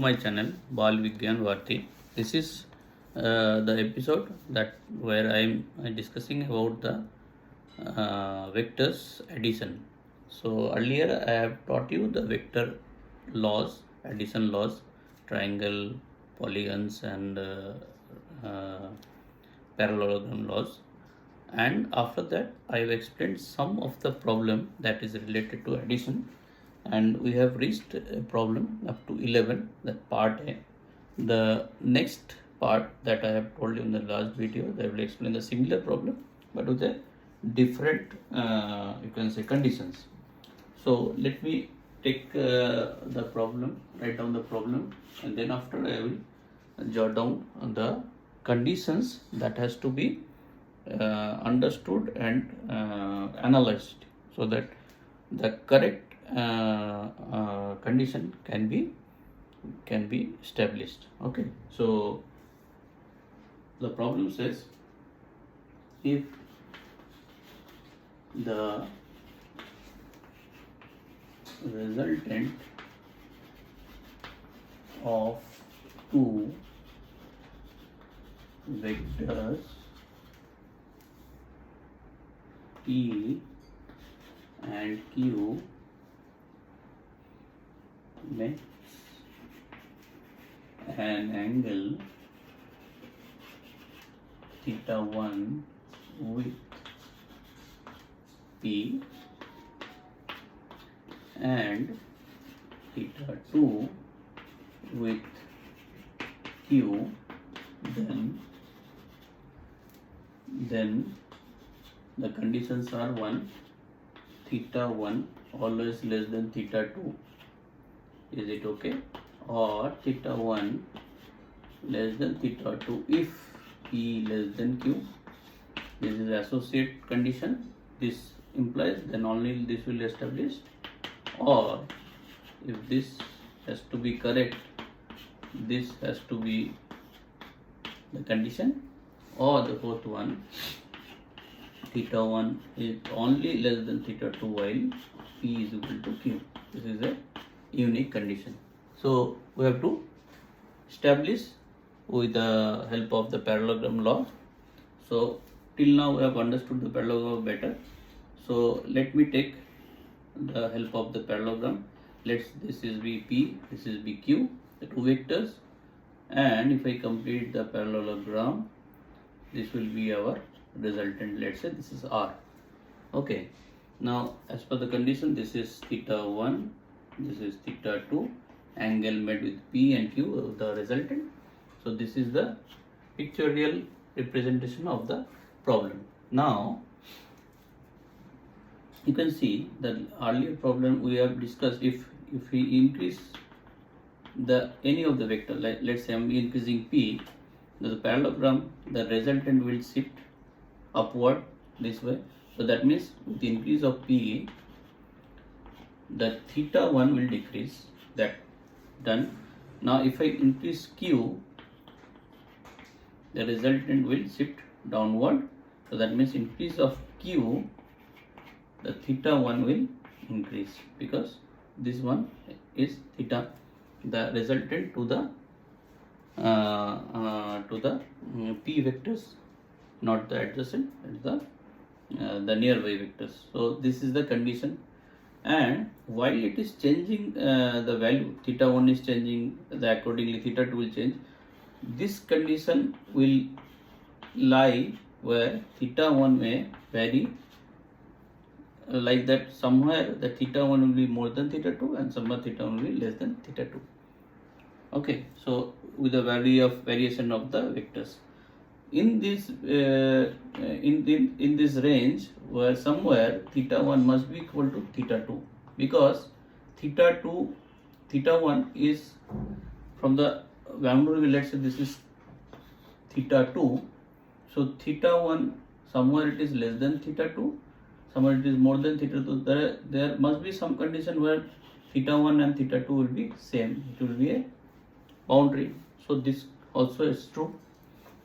my channel Bal Vigyan Bharti. This is the episode that where I am discussing about the vectors addition. So earlier I have taught you the vector laws, addition laws, triangle, polygons, and parallelogram laws. And after that I have explained some of the problem that is related to addition, and we have reached a problem up to 11, that part A. The next part that I have told you in the last video, I will explain the similar problem but with a different you can say conditions. So let me take the problem, write down the problem, and then after I will jot down the conditions that has to be understood and analyzed, so that the correct condition can be established. Okay, so the problem says, if the resultant of two vectors P and Q makes an angle theta 1 with P and theta 2 with Q, then the conditions are: 1, theta 1 always less than theta 2, is it okay? Or theta 1 less than theta 2 if P less than Q. This is associate condition. This implies then only this will establish. Or if this has to be correct, this has to be the condition. Or the fourth one, theta 1 is only less than theta 2 while P is equal to Q. This is a unique condition. So we have to establish with the help of the parallelogram law. So till now we have understood the parallelogram better. So let me take the help of the parallelogram. This is be P, this is be Q, the two vectors, and if I complete the parallelogram, this will be our resultant. Let's say this is R. Okay, now as per the condition, this is theta 1, this is theta 2, angle made with P and Q, the resultant. So this is the pictorial representation of the problem. Now you can see that earlier problem we have discussed, if we increase the any of the vector, like let's say I'm increasing P, the parallelogram, the resultant will shift upward this way. So that means with the increase of P, the theta 1 will decrease. That done. Now if I increase Q, the resultant will shift downward. So that means increase of Q, the theta 1 will increase, because this one is theta, the resultant to the P vectors, not the adjacent, the nearby vectors. So this is the condition, and while it is changing the value, theta 1 is changing, the accordingly theta 2 will change. This condition will lie where theta 1 may vary, like that somewhere the theta 1 will be more than theta 2 and somewhere theta 1 will be less than theta 2. Okay, so with the value of variation of the vectors in this in this range, where somewhere theta 1 must be equal to theta 2, because theta 1 is from the boundary, let's say this is theta 2. So theta 1 somewhere it is less than theta 2, somewhere it is more than theta 2. There must be some condition where theta 1 and theta 2 will be same. It will be a boundary. So this also is true.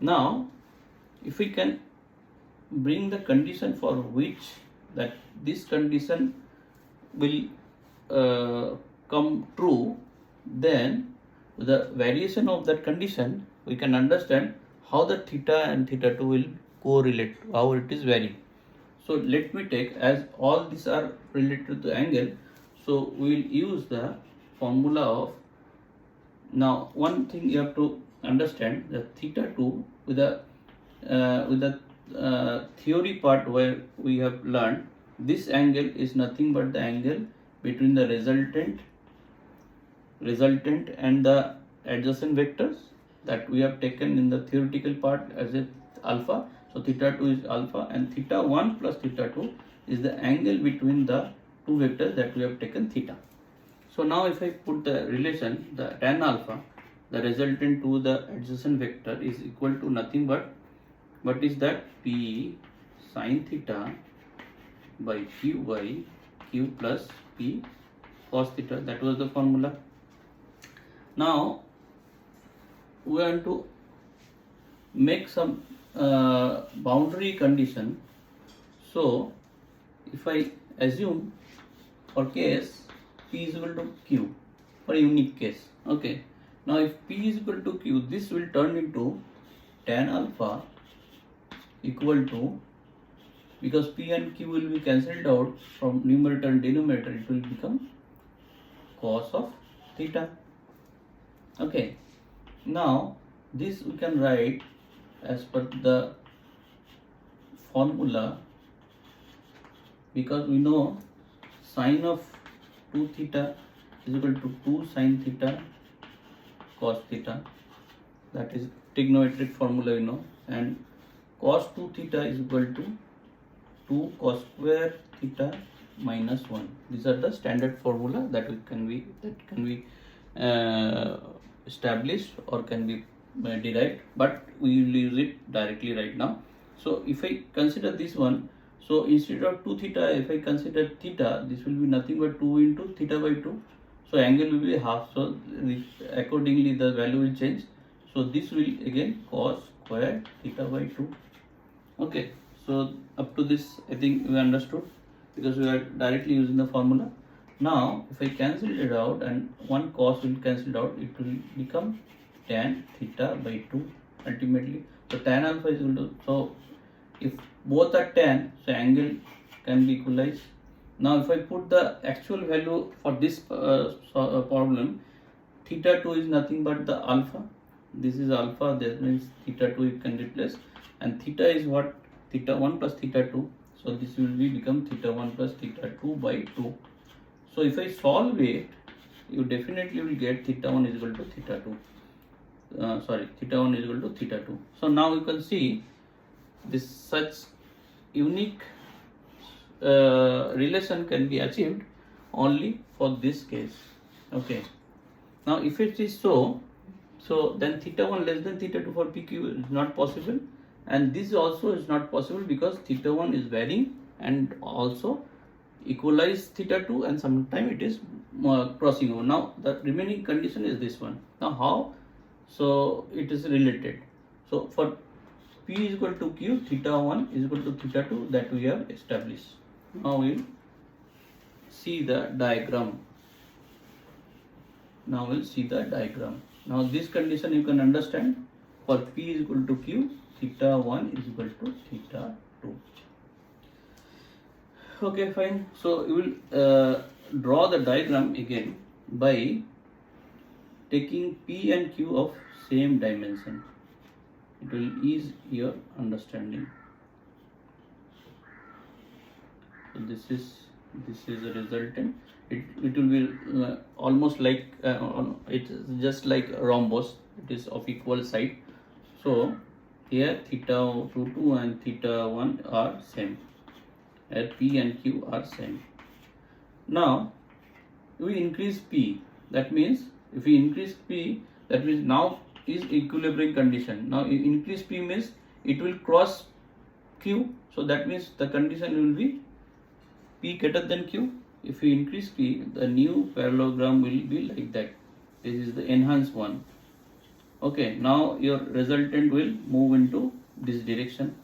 Now if we can bring the condition for which that this condition will come true, then with the variation of that condition, we can understand how the theta and theta 2 will correlate, how it is varying. So let me take, as all these are related to the angle, so we will use the formula of, now one thing you have to understand, the theta 2 with the theory part where we have learned this angle is nothing but the angle between the resultant and the adjacent vectors that we have taken in the theoretical part as a alpha. So theta 2 is alpha, and theta 1 plus theta 2 is the angle between the two vectors that we have taken theta. So now if I put the relation, the tan alpha, the resultant to the adjacent vector is equal to nothing but, what is that, P sin theta by Q by Q plus P cos theta. That was the formula. Now we want to make some boundary condition. So if I assume for case P is equal to Q, for a unique case, okay. Now if P is equal to Q, this will turn into tan alpha equal to, because P and Q will be cancelled out from numerator and denominator, it will become cos of theta. Okay, now this we can write as per the formula, because we know sine of 2 theta is equal to 2 sin theta cos theta, that is trigonometric formula you know, and cos 2 theta is equal to 2 cos square theta minus 1. These are the standard formula that can be established or can be derived, but we will use it directly right now. So if I consider this one, so instead of 2 theta, if I consider theta, this will be nothing but 2 into theta by 2. So angle will be half, so accordingly the value will change. So this will again cos square theta by 2. Okay, so up to this I think we understood, because we are directly using the formula. Now if I cancel it out and one cos will cancel out, it will become tan theta by 2 ultimately. So tan alpha is equal to, so if both are tan, so angle can be equalized. Now if I put the actual value for this problem, theta 2 is nothing but the alpha, this is alpha, that means theta 2 you can replace, and theta is what, theta 1 plus theta 2, so this will be become theta 1 plus theta 2 by 2. So if I solve it, you definitely will get theta 1 is equal to theta 2. Theta 1 is equal to theta 2. So now you can see this such unique relation can be achieved only for this case. Okay. Now if it is so then theta 1 less than theta 2 for PQ is not possible, and this also is not possible because theta 1 is varying and also equalize theta 2, and sometimes it is crossing over. Now the remaining condition is this one. Now how? So it is related. So for P is equal to Q, theta 1 is equal to theta 2, that we have established. Now we will see the diagram. Now this condition you can understand. For P is equal to Q, theta 1 is equal to theta 2. Okay, fine. So you will draw the diagram again by taking P and Q of same dimension. It will ease your understanding. So this is a resultant. It will be almost like it's just like a rhombus. It is of equal side. So here theta 2 and theta 1 are same. Here P and Q are same. Now we increase P. That means if we increase P, that means now is equilibrium condition. Now increase P means it will cross Q. So that means the condition will be P greater than Q. If we increase P, the new parallelogram will be like that. This is the enhanced one. Okay, now your resultant will move into this direction.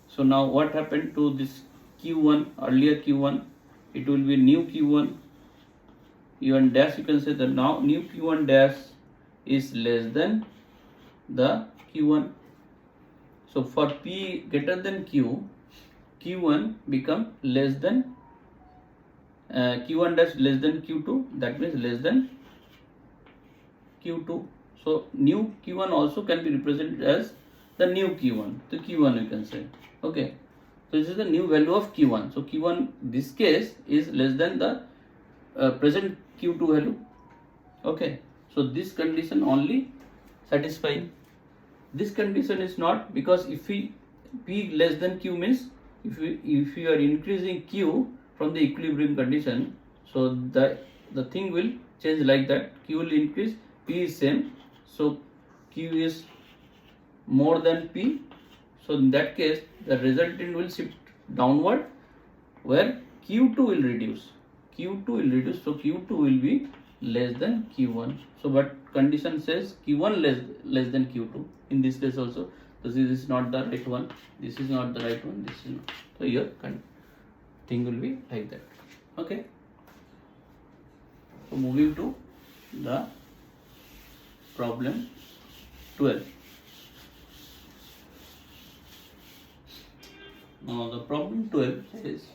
So now what happened to this Q1, earlier Q1, it will be new Q1 dash, you can say that now new Q1 dash is less than the Q1. So for P greater than Q, Q1 become less than Q1 dash less than Q2, that means less than Q2. So new Q1 also can be represented as the new Q1, the Q1 you can say. Okay, so this is the new value of Q1. So Q1 this case is less than the present Q2 value. Okay, so this condition only satisfying. This condition is not, because if we P less than Q means if we are increasing Q from the equilibrium condition, so the thing will change like that. Q will increase, P is same, so Q is more than P. So in that case, the resultant will shift downward, where Q2 will reduce. Q2 will reduce, so Q2 will be less than Q1. So but condition says Q1 less than Q2. In this case also, this is not the right one. This is not the right one. This is not. So your thing will be like that. Okay. So moving to the problem 12. Now the problem 12 says,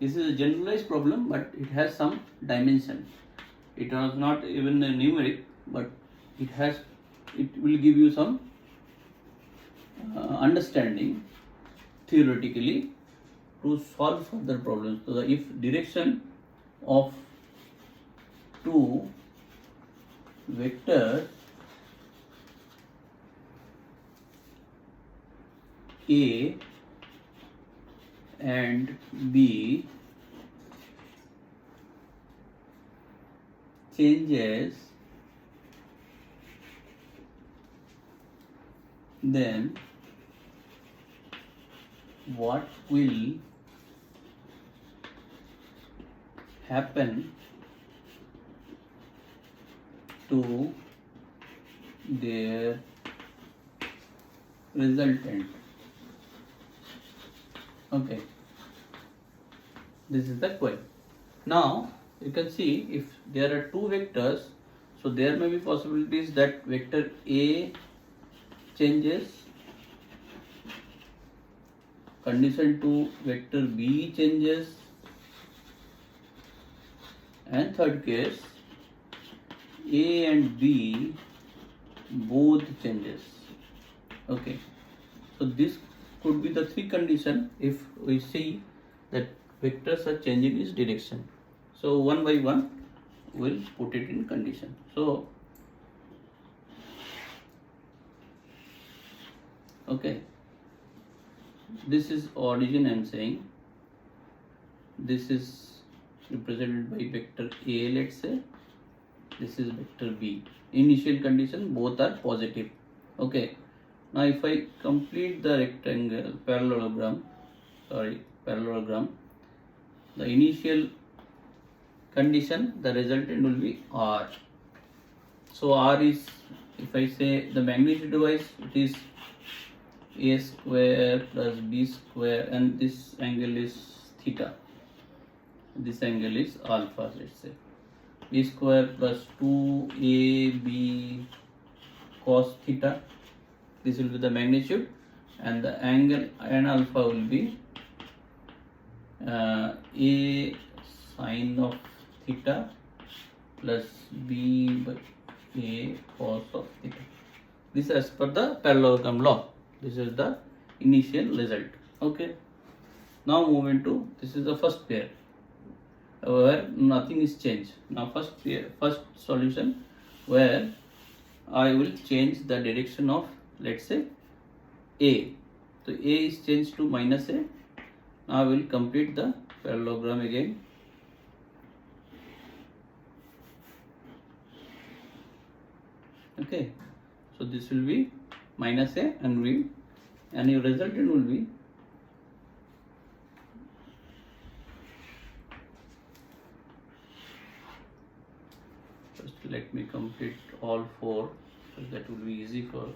this is a generalized problem, but it has some dimension. It was not even a numeric, but it will give you some understanding theoretically to solve further problems. So if direction of two vectors A and B changes, then what will happen to their resultant? Okay, this is the query. Now you can see if there are two vectors, so there may be possibilities that vector A changes, condition 2 vector B changes, and third case A and B both changes. Okay, so this could be the three condition if we see that vectors are changing its direction. So one by one we'll put it in condition. So okay, this is origin I am saying. This is represented by vector A, let's say. This is vector B. Initial condition both are positive. Okay. Now if I complete the rectangle parallelogram, the initial condition, the resultant will be R. So R is, if I say the magnitude wise, it is A square plus B square, and this angle is theta. This angle is alpha, let's say. B square plus 2AB cos theta. This will be the magnitude, and the angle and alpha will be A sine of theta plus B by A cos of theta. This as per the parallelogram law. This is the initial result. Okay. Now moving to, this is the first pair where nothing is changed. Now first solution where I will change the direction of, let's say, A. So A is changed to minus A. Now I will complete the parallelogram again. Okay, so this will be minus A, and your resultant will be first. Let me complete all four, so that will be easy for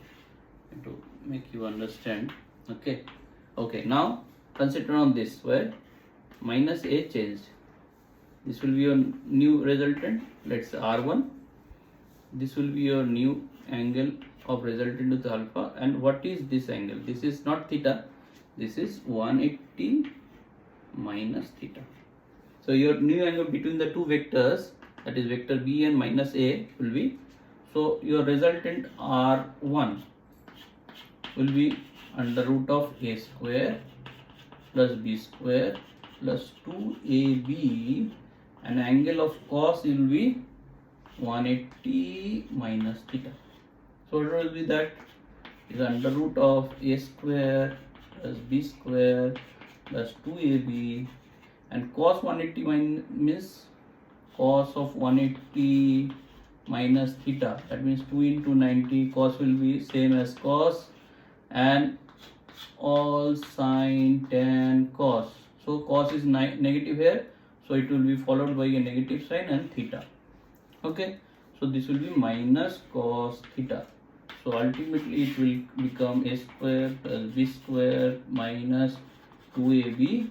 to make you understand. Okay. Okay, now consider on this where minus A changed. This will be a new resultant. Let's say R1. this will be your new angle of resultant with alpha. And what is this angle? This is not theta, this is 180 minus theta. So your new angle between the two vectors, that is vector b and minus a, will be, so your resultant r1 will be under root of a square plus b square plus 2ab, and angle of cos will be 180 minus theta. So what will be that? Is under root of a square plus b square plus 2ab, and cos 180 means cos of 180 minus theta, that means 2 into 90, cos will be same as cos, and all sine tan cos. So cos is negative here, so it will be followed by a negative sign and theta. Okay, so this will be minus cos theta. So ultimately it will become a square plus b square minus 2ab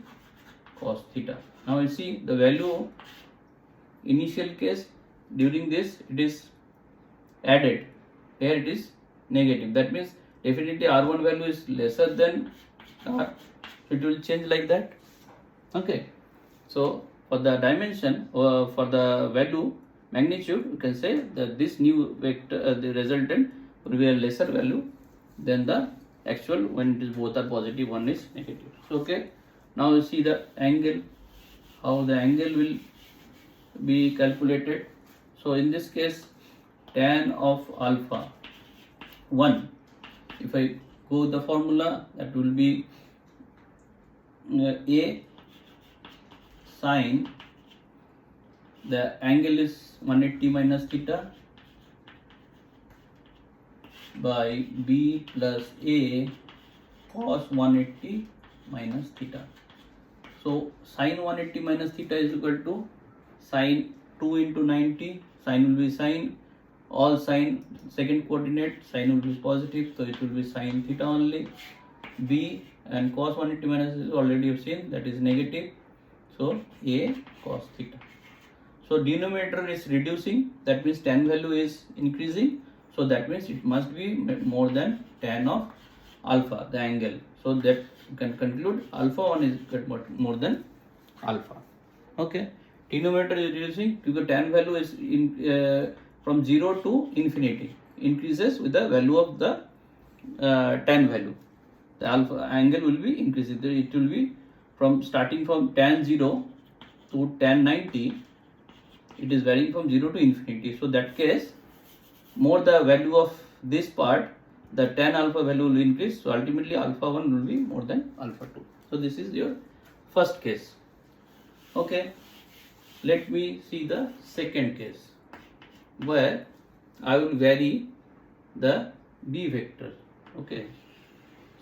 cos theta. Now you see the value, initial case during this it is added, here it is negative, that means definitely r1 value is lesser than r, so it will change like that. Okay, so for the dimension or for the value magnitude, you can say that this new vector, the resultant will be a lesser value than the actual when it is both are positive, one is negative. So okay, now you see the angle, how the angle will be calculated. So in this case, tan of alpha 1, if I go the formula, that will be a sine, the angle is 180 minus theta, by b plus a cos 180 minus theta. So sine 180 minus theta is equal to sine 2 into 90, sine will be sine, all sine second coordinate, sine will be positive, so it will be sine theta only. B and cos 180 minus is already you've seen, that is negative, so a cos theta. So denominator is reducing, that means tan value is increasing, so that means it must be more than tan of alpha, the angle. So that you can conclude alpha 1 is more than alpha. Okay, denominator is reducing because tan value is in, from 0 to infinity, increases with the value of the tan value. The alpha angle will be increasing. It will be from starting from tan 0 to tan 90. It is varying from 0 to infinity. So that case, more the value of this part, the tan alpha value will increase. So ultimately alpha 1 will be more than alpha 2. So this is your first case. Okay, let me see the second case, where I will vary the b vector. Okay,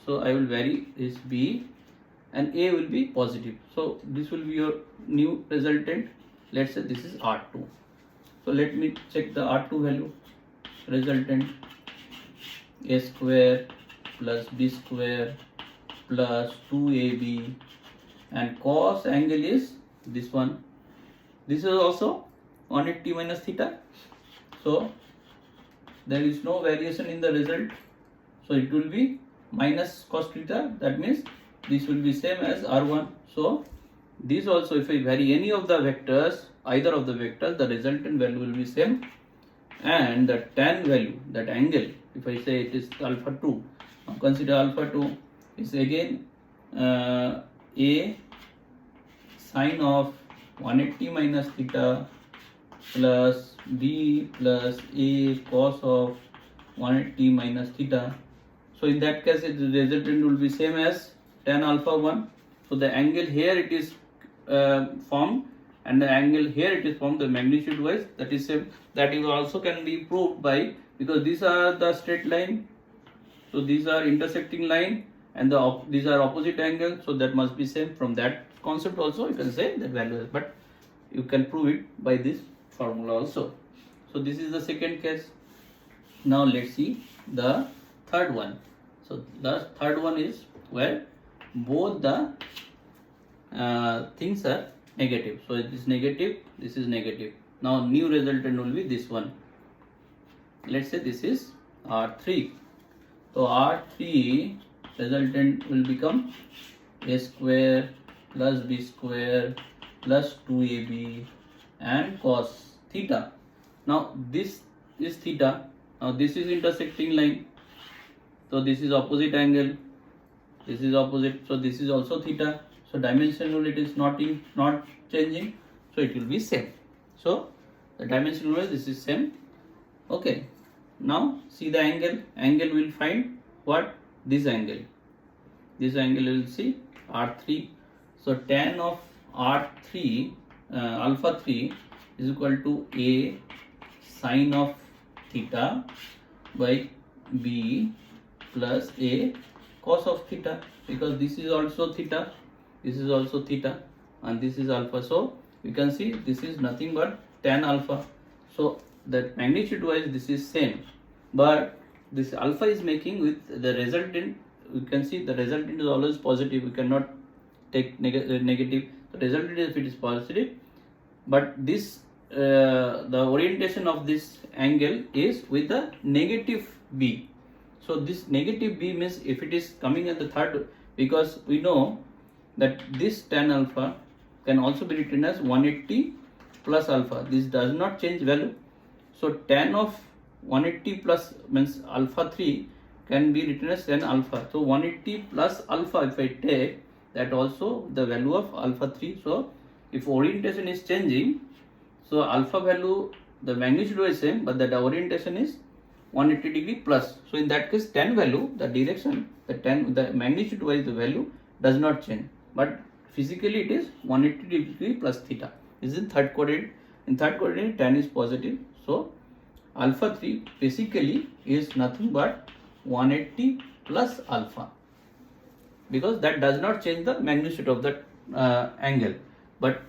so I will vary this b and a will be positive. So this will be your new resultant. Let's say this is r2. So let me check the r2 value. Resultant a square plus b square plus 2ab, and cos angle is this one. This is also 180 minus theta. So there is no variation in the result. So it will be minus cos theta. That means this will be same as r1. So this also, if I vary any of the vectors, either of the vectors, the resultant value will be same. And the tan value, that angle, if I say it is alpha 2, now consider alpha 2 is again a sine of 180 minus theta plus b plus a cos of 180 minus theta. So in that case, the resultant will be same as tan alpha 1. So the angle here it is formed, and the angle here it is formed, the magnitude wise, that is same. That is also can be proved by, because these are the straight line, so these are intersecting line, and these are opposite angle, so that must be same. From that concept also you can say that value is, but you can prove it by this formula also. So this is the second case. Now let's see the third one. So the third one is where both the things are negative. So it is negative, this is negative. Now new resultant will be this one. let's say this is R3. So R3 resultant will become a square plus b square plus 2ab and cos theta. Now this is theta. Now this is intersecting line. So this is opposite angle. This is opposite. So this is also theta. So dimensional it is not changing. So it will be same. So the dimension wise this is same. Okay. Now see the angle. Angle will find what? This angle. This angle will see R3. So tan of R3 alpha 3 is equal to A sine of theta by B plus A cos of theta, because this is also theta, this is also theta, and this is alpha. So you can see this is nothing but tan alpha. So the magnitude wise this is same, but this alpha is making with the resultant. You can see the resultant is always positive. We cannot take negative. The resultant if it is positive, but this the orientation of this angle is with the negative b. So this negative b means if it is coming at the third, because we know that this tan alpha can also be written as 180 plus alpha. This does not change value. So tan of 180 plus means alpha 3 can be written as tan alpha. So 180 plus alpha if I take, that also the value of alpha 3. So if orientation is changing, so alpha value, the magnitude is same, but the orientation is 180 degree plus. So in that case tan value, the direction, the magnitude wise the value does not change, but physically it is 180 degree plus theta. This is in third quadrant. In third quadrant tan is positive. So alpha 3 basically is nothing but 180 plus alpha, because that does not change the magnitude of that angle. But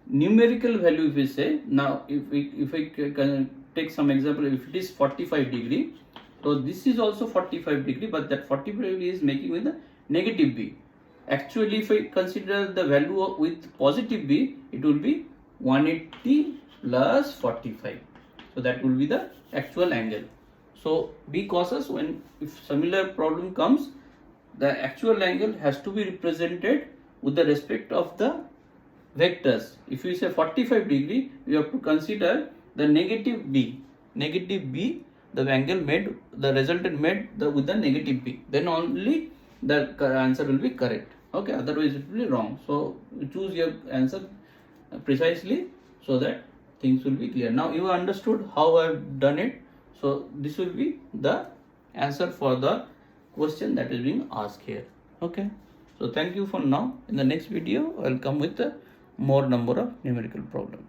numerical value, if we say, now if I can take some example, if it is 45 degree, so this is also 45 degree, but that 45 degree is making with the negative b. Actually if I consider the value of with positive b, it will be 180 plus 45. So that will be the actual angle. So be cautious when if similar problem comes, the actual angle has to be represented with the respect of the vectors. If you say 45 degree, you have to consider the negative b. Negative b, the angle made, the resultant made with the negative b. Then only the answer will be correct. Okay, otherwise it will be wrong. So choose your answer precisely so that things will be clear. Now you understood how I have done it. So this will be the answer for the question that is being asked here. Okay. So thank you for now. In the next video, I will come with a more number of numerical problem.